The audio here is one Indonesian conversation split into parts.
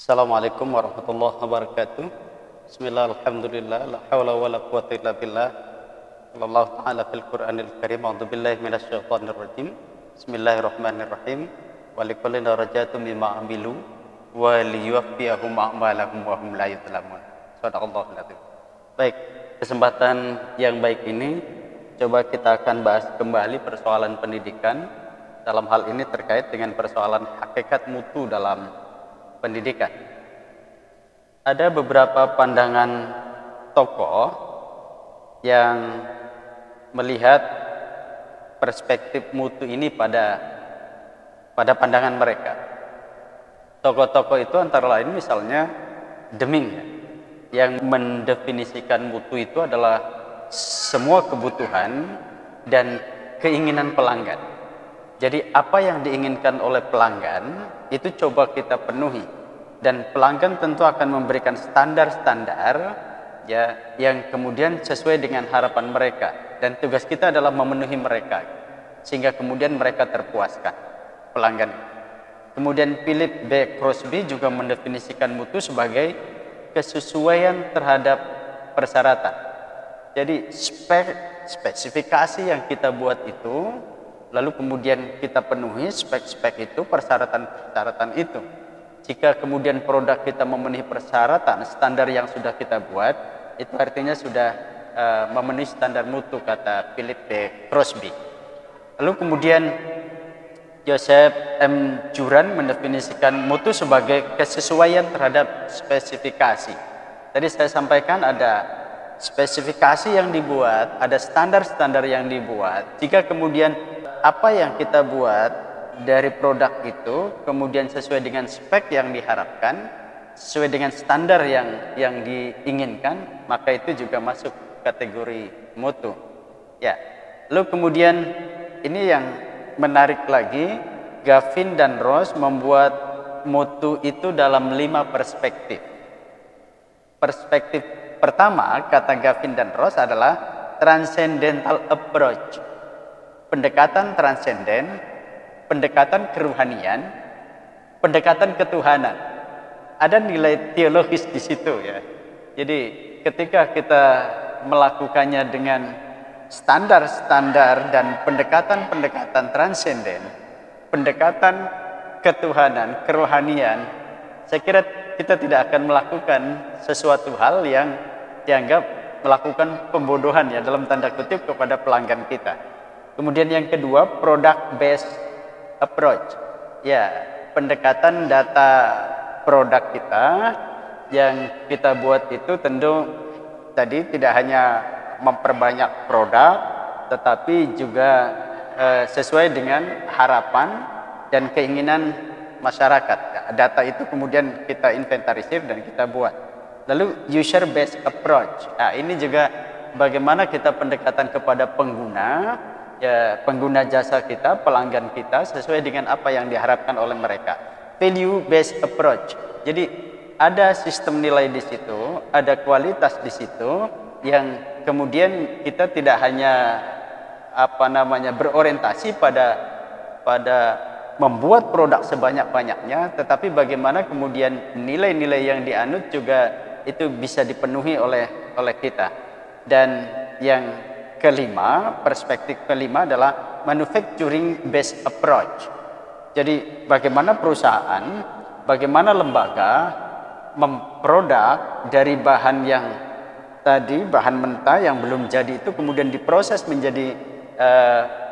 Assalamualaikum warahmatullahi wabarakatuh. Bismillah, alhamdulillah, la hawla wa la quwwata illa billah. Allah Ta'ala fil Qur'anil Karim. A'udzu billahi minasyaitonir rajim. Bismillahirrahmanirrahim. Wa likulli darajatum mimma amilu wa liyuwaffiyahum a'malahum wa hum la yuzlamun. Shadaqallahul azim. Baik, kesempatan yang baik ini coba kita akan bahas kembali persoalan pendidikan. Dalam hal ini terkait dengan persoalan hakikat mutu dalam pendidikan. Ada beberapa pandangan tokoh yang melihat perspektif mutu ini pada pandangan mereka. Tokoh-tokoh itu antara lain misalnya Deming, yang mendefinisikan mutu itu adalah semua kebutuhan dan keinginan pelanggan. Jadi apa yang diinginkan oleh pelanggan itu coba kita penuhi, dan pelanggan tentu akan memberikan standar-standar ya yang kemudian sesuai dengan harapan mereka, dan tugas kita adalah memenuhi mereka sehingga kemudian mereka terpuaskan, pelanggan. Kemudian Philip B. Crosby juga mendefinisikan mutu sebagai kesesuaian terhadap persyaratan. Jadi spesifikasi yang kita buat itu, lalu kemudian kita penuhi spek-spek itu, persyaratan-persyaratan itu. Jika kemudian produk kita memenuhi persyaratan standar yang sudah kita buat, itu artinya sudah memenuhi standar mutu, kata Philip B. Crosby. Lalu kemudian Joseph M. Juran mendefinisikan mutu sebagai kesesuaian terhadap spesifikasi. Tadi saya sampaikan ada spesifikasi yang dibuat, ada standar-standar yang dibuat. Jika kemudian apa yang kita buat dari produk itu kemudian sesuai dengan spek yang diharapkan, sesuai dengan standar yang diinginkan, maka itu juga masuk kategori mutu. Ya. Lalu kemudian ini yang menarik lagi, Gavin dan Ross membuat mutu itu dalam 5 perspektif. Perspektif pertama, kata Gavin dan Ross, adalah transcendental approach. Pendekatan transenden, pendekatan keruhanian, pendekatan ketuhanan. Ada nilai teologis di situ ya. Jadi ketika kita melakukannya dengan standar-standar dan pendekatan-pendekatan transenden, pendekatan ketuhanan, kerohanian, saya kira kita tidak akan melakukan sesuatu hal yang dianggap melakukan pembodohan ya dalam tanda kutip kepada pelanggan kita. Kemudian yang kedua, product based approach. Ya, pendekatan data produk kita yang kita buat itu tentu tadi tidak hanya memperbanyak produk, tetapi juga sesuai dengan harapan dan keinginan masyarakat. Data itu kemudian kita inventarisir dan kita buat. Lalu user based approach. Nah, ini juga bagaimana kita pendekatan kepada pengguna, ya, pengguna jasa kita, pelanggan kita, sesuai dengan apa yang diharapkan oleh mereka. Value based approach. Jadi ada sistem nilai di situ, ada kualitas di situ, yang kemudian kita tidak hanya berorientasi pada membuat produk sebanyak-banyaknya, tetapi bagaimana kemudian nilai-nilai yang dianut juga itu bisa dipenuhi oleh kita. Dan yang kelima, perspektif kelima adalah manufacturing based approach. Jadi bagaimana perusahaan, bagaimana lembaga memproduk dari bahan yang tadi, bahan mentah yang belum jadi itu kemudian diproses menjadi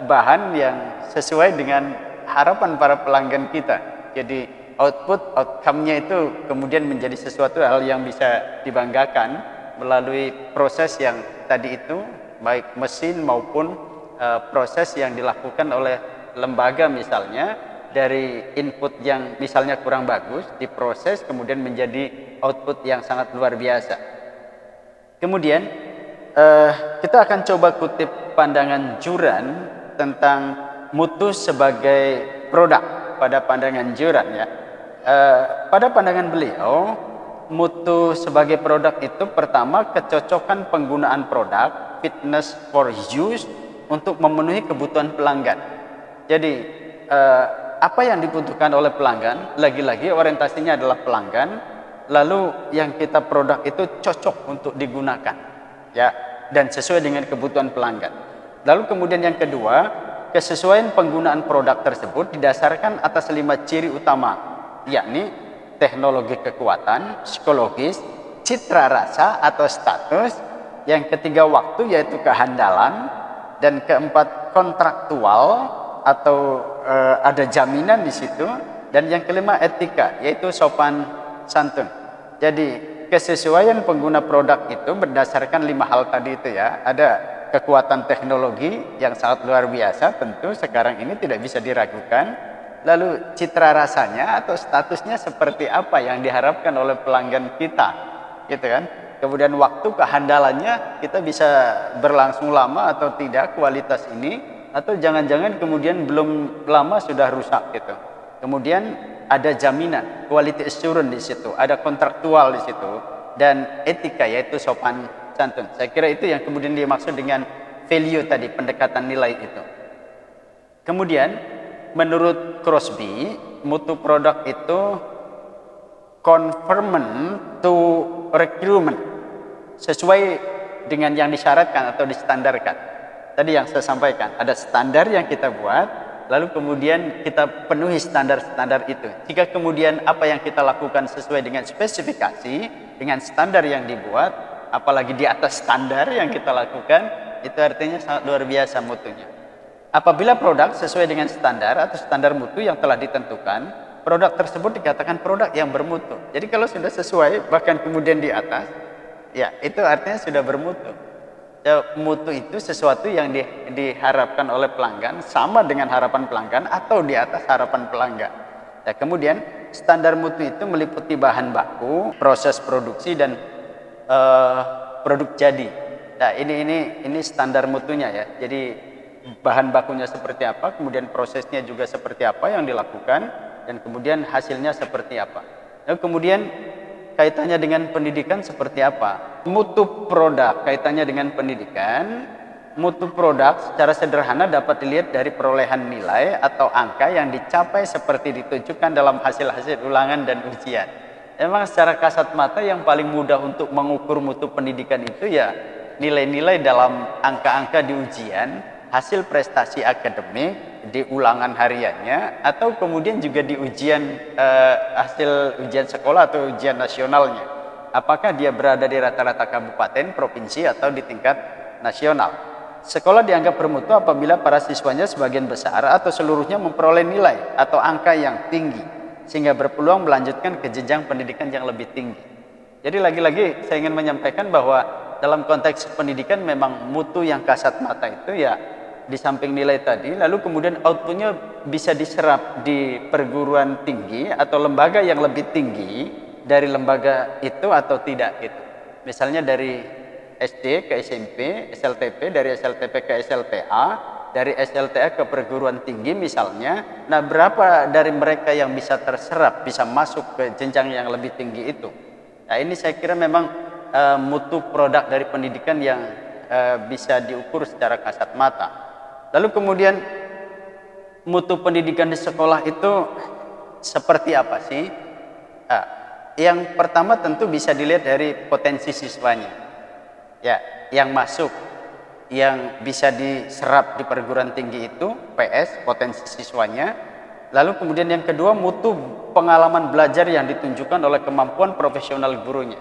bahan yang sesuai dengan harapan para pelanggan kita. Jadi outcome-nya itu kemudian menjadi sesuatu hal yang bisa dibanggakan melalui proses yang tadi itu, baik mesin maupun proses yang dilakukan oleh lembaga, misalnya dari input yang misalnya kurang bagus diproses kemudian menjadi output yang sangat luar biasa. Kemudian kita akan coba kutip pandangan Juran tentang mutu sebagai produk pada pandangan Juran ya. Pada pandangan beliau, mutu sebagai produk itu pertama kecocokan penggunaan produk, fitness for use, untuk memenuhi kebutuhan pelanggan. Jadi apa yang dibutuhkan oleh pelanggan, lagi-lagi orientasinya adalah pelanggan, lalu yang kita produk itu cocok untuk digunakan, ya, dan sesuai dengan kebutuhan pelanggan. Lalu kemudian yang kedua, kesesuaian penggunaan produk tersebut didasarkan atas 5 ciri utama, yakni teknologi kekuatan, psikologis, citra rasa atau status, yang ketiga waktu yaitu kehandalan, dan keempat kontraktual atau ada jaminan di situ, dan yang kelima etika yaitu sopan santun. Jadi kesesuaian pengguna produk itu berdasarkan 5 hal tadi itu ya. Ada kekuatan teknologi yang sangat luar biasa, tentu sekarang ini tidak bisa diragukan. Lalu citra rasanya atau statusnya seperti apa yang diharapkan oleh pelanggan kita, gitu kan. Kemudian waktu kehandalannya, kita bisa berlangsung lama atau tidak kualitas ini, atau jangan-jangan kemudian belum lama sudah rusak gitu. Kemudian ada jaminan, quality assurance di situ, ada kontraktual di situ, dan etika yaitu sopan santun. Saya kira itu yang kemudian dimaksud dengan value tadi, pendekatan nilai itu. Kemudian menurut Crosby, mutu produk itu conformant to requirement, sesuai dengan yang disyaratkan atau distandarkan. Tadi yang saya sampaikan, ada standar yang kita buat, lalu kemudian kita penuhi standar-standar itu. Jika kemudian apa yang kita lakukan sesuai dengan spesifikasi, dengan standar yang dibuat, apalagi di atas standar yang kita lakukan, itu artinya sangat luar biasa mutunya. Apabila produk sesuai dengan standar atau standar mutu yang telah ditentukan, produk tersebut dikatakan produk yang bermutu. Jadi kalau sudah sesuai, bahkan kemudian di atas, ya itu artinya sudah bermutu. Mutu itu sesuatu yang diharapkan oleh pelanggan, sama dengan harapan pelanggan atau di atas harapan pelanggan. Ya, kemudian standar mutu itu meliputi bahan baku, proses produksi, dan produk jadi. Nah, ini standar mutunya ya. Jadi bahan bakunya seperti apa, kemudian prosesnya juga seperti apa yang dilakukan, dan kemudian hasilnya seperti apa. Lalu kemudian kaitannya dengan pendidikan seperti apa? Mutu produk kaitannya dengan pendidikan. Mutu produk secara sederhana dapat dilihat dari perolehan nilai atau angka yang dicapai seperti ditunjukkan dalam hasil-hasil ulangan dan ujian. Memang secara kasat mata yang paling mudah untuk mengukur mutu pendidikan itu ya nilai-nilai dalam angka-angka di ujian, hasil prestasi akademik di ulangan hariannya, atau kemudian juga di ujian hasil ujian sekolah atau ujian nasionalnya. Apakah dia berada di rata-rata kabupaten, provinsi, atau di tingkat nasional. Sekolah dianggap bermutu apabila para siswanya sebagian besar atau seluruhnya memperoleh nilai atau angka yang tinggi, sehingga berpeluang melanjutkan ke jenjang pendidikan yang lebih tinggi. Jadi lagi-lagi saya ingin menyampaikan bahwa dalam konteks pendidikan memang mutu yang kasat mata itu ya di samping nilai tadi, lalu kemudian outputnya bisa diserap di perguruan tinggi atau lembaga yang lebih tinggi dari lembaga itu atau tidak gitu. Misalnya dari SD ke SMP, SLTP, dari SLTP ke SLTA, dari SLTA ke perguruan tinggi misalnya. Nah, berapa dari mereka yang bisa terserap, bisa masuk ke jenjang yang lebih tinggi itu? Nah, ini saya kira memang mutu produk dari pendidikan yang bisa diukur secara kasat mata. Lalu kemudian mutu pendidikan di sekolah itu seperti apa sih? Yang pertama tentu bisa dilihat dari potensi siswanya. Ya, yang masuk, yang bisa diserap di perguruan tinggi itu PS, potensi siswanya. Lalu kemudian yang kedua, mutu pengalaman belajar yang ditunjukkan oleh kemampuan profesional gurunya.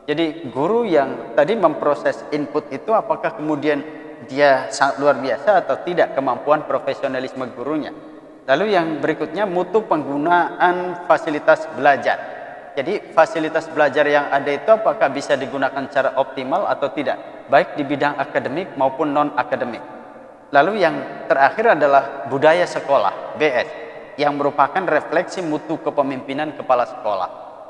Jadi guru yang tadi memproses input itu apakah kemudian dia sangat luar biasa atau tidak kemampuan profesionalisme gurunya. Lalu yang berikutnya, mutu penggunaan fasilitas belajar. Jadi fasilitas belajar yang ada itu apakah bisa digunakan secara optimal atau tidak, baik di bidang akademik maupun non-akademik. Lalu yang terakhir adalah budaya sekolah, BS, yang merupakan refleksi mutu kepemimpinan kepala sekolah.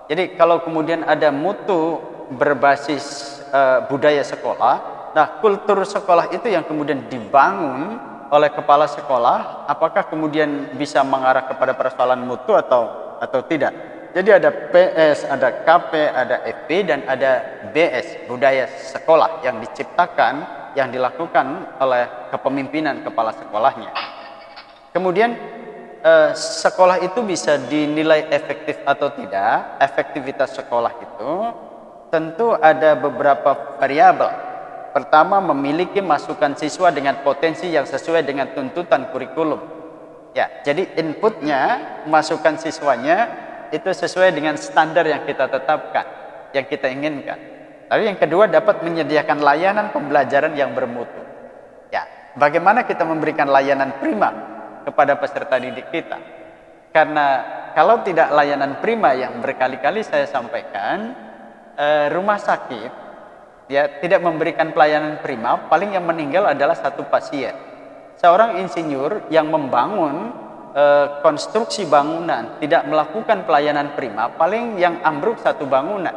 Jadi kalau kemudian ada mutu berbasis budaya sekolah, nah kultur sekolah itu yang kemudian dibangun oleh kepala sekolah, apakah kemudian bisa mengarah kepada persoalan mutu atau tidak. Jadi ada PS, ada KP, ada FP, dan ada BS, budaya sekolah yang diciptakan, yang dilakukan oleh kepemimpinan kepala sekolahnya. Kemudian sekolah itu bisa dinilai efektif atau tidak, efektivitas sekolah itu tentu ada beberapa variabel. Pertama, memiliki masukan siswa dengan potensi yang sesuai dengan tuntutan kurikulum. Ya, jadi inputnya, masukan siswanya itu sesuai dengan standar yang kita tetapkan, yang kita inginkan. Lalu yang kedua, dapat menyediakan layanan pembelajaran yang bermutu. Ya, bagaimana kita memberikan layanan prima kepada peserta didik kita? Karena kalau tidak layanan prima yang berkali-kali saya sampaikan, rumah sakit ya tidak memberikan pelayanan prima, paling yang meninggal adalah satu pasien. Seorang insinyur yang membangun konstruksi bangunan tidak melakukan pelayanan prima, paling yang ambruk satu bangunan.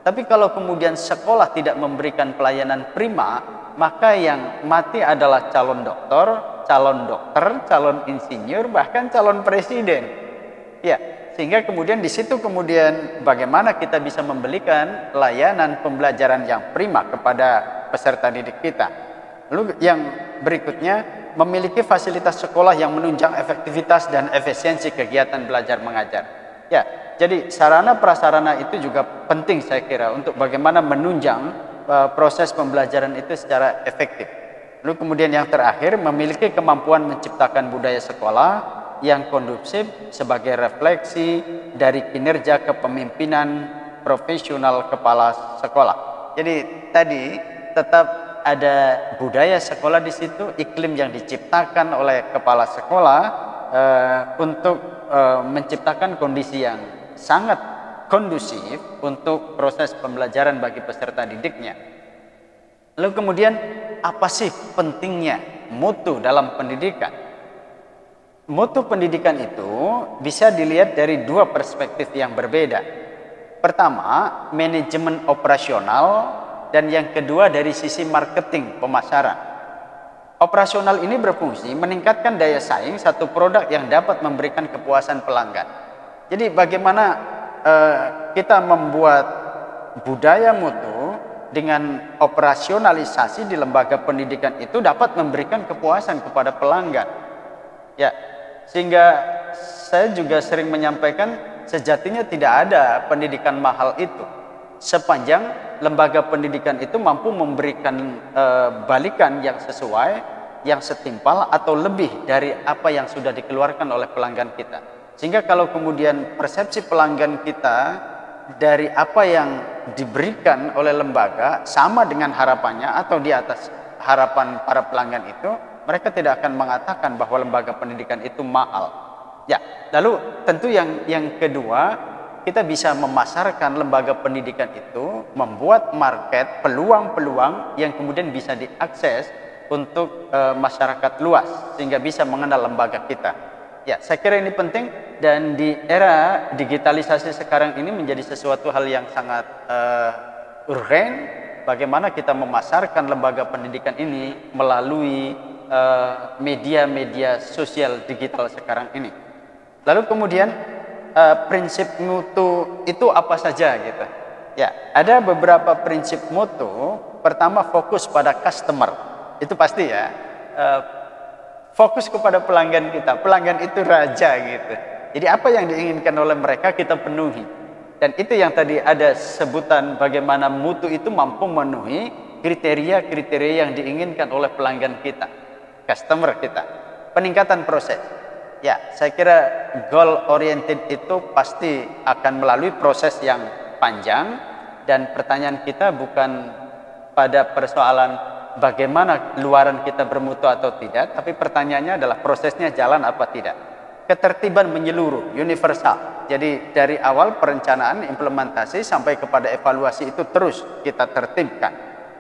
Tapi kalau kemudian sekolah tidak memberikan pelayanan prima, maka yang mati adalah calon dokter, calon insinyur, bahkan calon presiden. Ya, sehingga kemudian di situ kemudian bagaimana kita bisa memberikan layanan pembelajaran yang prima kepada peserta didik kita. Lalu yang berikutnya, memiliki fasilitas sekolah yang menunjang efektivitas dan efisiensi kegiatan belajar mengajar. Ya, jadi sarana prasarana itu juga penting saya kira untuk bagaimana menunjang proses pembelajaran itu secara efektif. Lalu kemudian yang terakhir, memiliki kemampuan menciptakan budaya sekolah yang kondusif sebagai refleksi dari kinerja kepemimpinan profesional kepala sekolah. Jadi tadi tetap ada budaya sekolah di situ, iklim yang diciptakan oleh kepala sekolah untuk menciptakan kondisi yang sangat kondusif untuk proses pembelajaran bagi peserta didiknya. Lalu kemudian apa sih pentingnya mutu dalam pendidikan? Mutu pendidikan itu bisa dilihat dari dua perspektif yang berbeda. Pertama, manajemen operasional, dan yang kedua dari sisi marketing pemasaran. Operasional ini berfungsi meningkatkan daya saing satu produk yang dapat memberikan kepuasan pelanggan. Jadi bagaimana kita membuat budaya mutu dengan operasionalisasi di lembaga pendidikan itu dapat memberikan kepuasan kepada pelanggan. Ya, sehingga saya juga sering menyampaikan sejatinya tidak ada pendidikan mahal itu sepanjang lembaga pendidikan itu mampu memberikan balikan yang sesuai, yang setimpal atau lebih dari apa yang sudah dikeluarkan oleh pelanggan kita. Sehingga kalau kemudian persepsi pelanggan kita dari apa yang diberikan oleh lembaga sama dengan harapannya atau di atas harapan para pelanggan itu, mereka tidak akan mengatakan bahwa lembaga pendidikan itu mahal. Ya, lalu tentu yang kedua, kita bisa memasarkan lembaga pendidikan itu, membuat market, peluang-peluang yang kemudian bisa diakses untuk masyarakat luas sehingga bisa mengenal lembaga kita. Ya, saya kira ini penting, dan di era digitalisasi sekarang ini menjadi sesuatu hal yang sangat urgen. Bagaimana kita memasarkan lembaga pendidikan ini melalui media-media sosial digital sekarang ini. Lalu kemudian prinsip mutu itu apa saja gitu. Ya, ada beberapa prinsip mutu. Pertama, fokus pada customer. Itu pasti ya. Fokus kepada pelanggan kita. Pelanggan itu raja gitu. Jadi apa yang diinginkan oleh mereka kita penuhi. Dan itu yang tadi ada sebutan bagaimana mutu itu mampu memenuhi kriteria-kriteria yang diinginkan oleh pelanggan kita, customer kita. Peningkatan proses. Ya, saya kira goal oriented itu pasti akan melalui proses yang panjang, dan pertanyaan kita bukan pada persoalan bagaimana luaran kita bermutu atau tidak, tapi pertanyaannya adalah prosesnya jalan apa tidak. Ketertiban menyeluruh, universal. Jadi dari awal perencanaan, implementasi sampai kepada evaluasi itu terus kita tertibkan.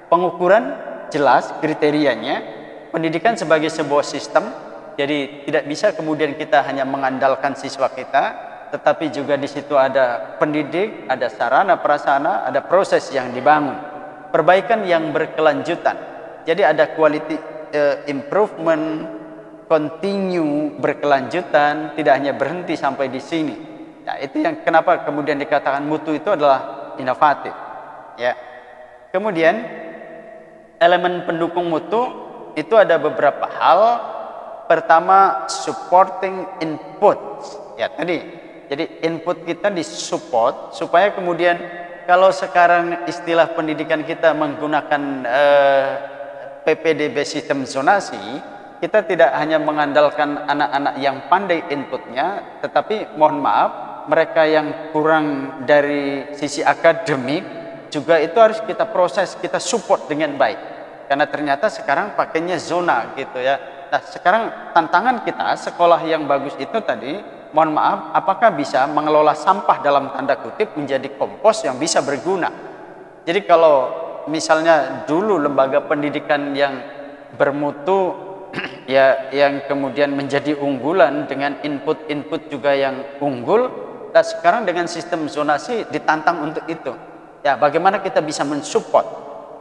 Pengukuran jelas kriterianya, pendidikan sebagai sebuah sistem. Jadi tidak bisa kemudian kita hanya mengandalkan siswa kita, tetapi juga di situ ada pendidik, ada sarana prasarana, ada proses yang dibangun. Perbaikan yang berkelanjutan. Jadi ada quality improvement, continue, berkelanjutan, tidak hanya berhenti sampai di sini. Nah, itu yang kenapa kemudian dikatakan mutu itu adalah inovatif. Ya. Kemudian elemen pendukung mutu itu ada beberapa hal. Pertama, supporting input. Ya, tadi. Jadi input kita disupport supaya kemudian kalau sekarang istilah pendidikan kita menggunakan PPDB sistem zonasi, kita tidak hanya mengandalkan anak-anak yang pandai inputnya, tetapi mohon maaf, mereka yang kurang dari sisi akademik juga itu harus kita proses, kita support dengan baik. Karena ternyata sekarang pakainya zona gitu ya. Nah, sekarang tantangan kita sekolah yang bagus itu tadi, mohon maaf, apakah bisa mengelola sampah dalam tanda kutip menjadi kompos yang bisa berguna. Jadi kalau misalnya dulu lembaga pendidikan yang bermutu ya, yang kemudian menjadi unggulan dengan input-input juga yang unggul, nah sekarang dengan sistem zonasi ditantang untuk itu. Ya, bagaimana kita bisa mensupport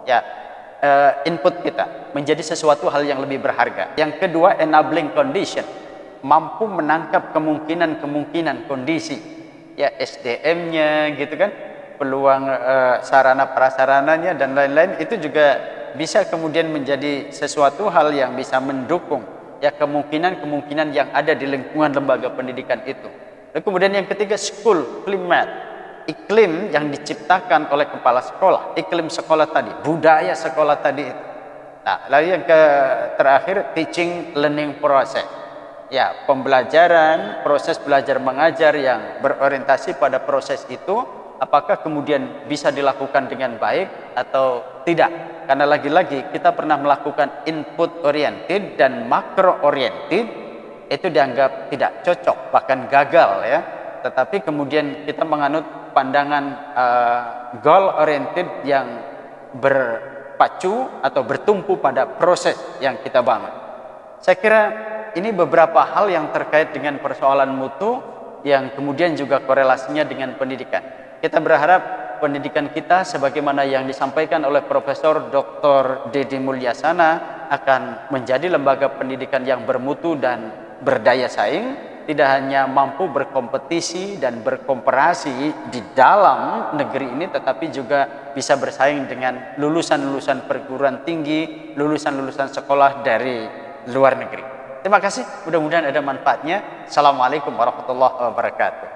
ya input kita menjadi sesuatu hal yang lebih berharga. Yang kedua, enabling condition, mampu menangkap kemungkinan kondisi ya, SDM-nya gitu kan, peluang sarana prasarananya dan lain-lain, itu juga bisa kemudian menjadi sesuatu hal yang bisa mendukung ya kemungkinan yang ada di lingkungan lembaga pendidikan itu. Dan kemudian yang ketiga, school climate, iklim yang diciptakan oleh kepala sekolah, iklim sekolah tadi, budaya sekolah tadi itu. Nah, lalu yang terakhir, teaching learning process. Ya, pembelajaran, proses belajar mengajar yang berorientasi pada proses itu, apakah kemudian bisa dilakukan dengan baik atau tidak. Karena lagi-lagi kita pernah melakukan input oriented dan makro oriented, itu dianggap tidak cocok, bahkan gagal ya. Tetapi kemudian kita menganut pandangan goal oriented yang berpacu atau bertumpu pada proses yang kita bangun. Saya kira ini beberapa hal yang terkait dengan persoalan mutu yang kemudian juga korelasinya dengan pendidikan. Kita berharap pendidikan kita sebagaimana yang disampaikan oleh Profesor Dr. Deddy Mulyasana akan menjadi lembaga pendidikan yang bermutu dan berdaya saing, tidak hanya mampu berkompetisi dan berkomparasi di dalam negeri ini, tetapi juga bisa bersaing dengan lulusan-lulusan perguruan tinggi, lulusan-lulusan sekolah dari luar negeri. Terima kasih, mudah-mudahan ada manfaatnya. Assalamualaikum warahmatullahi wabarakatuh.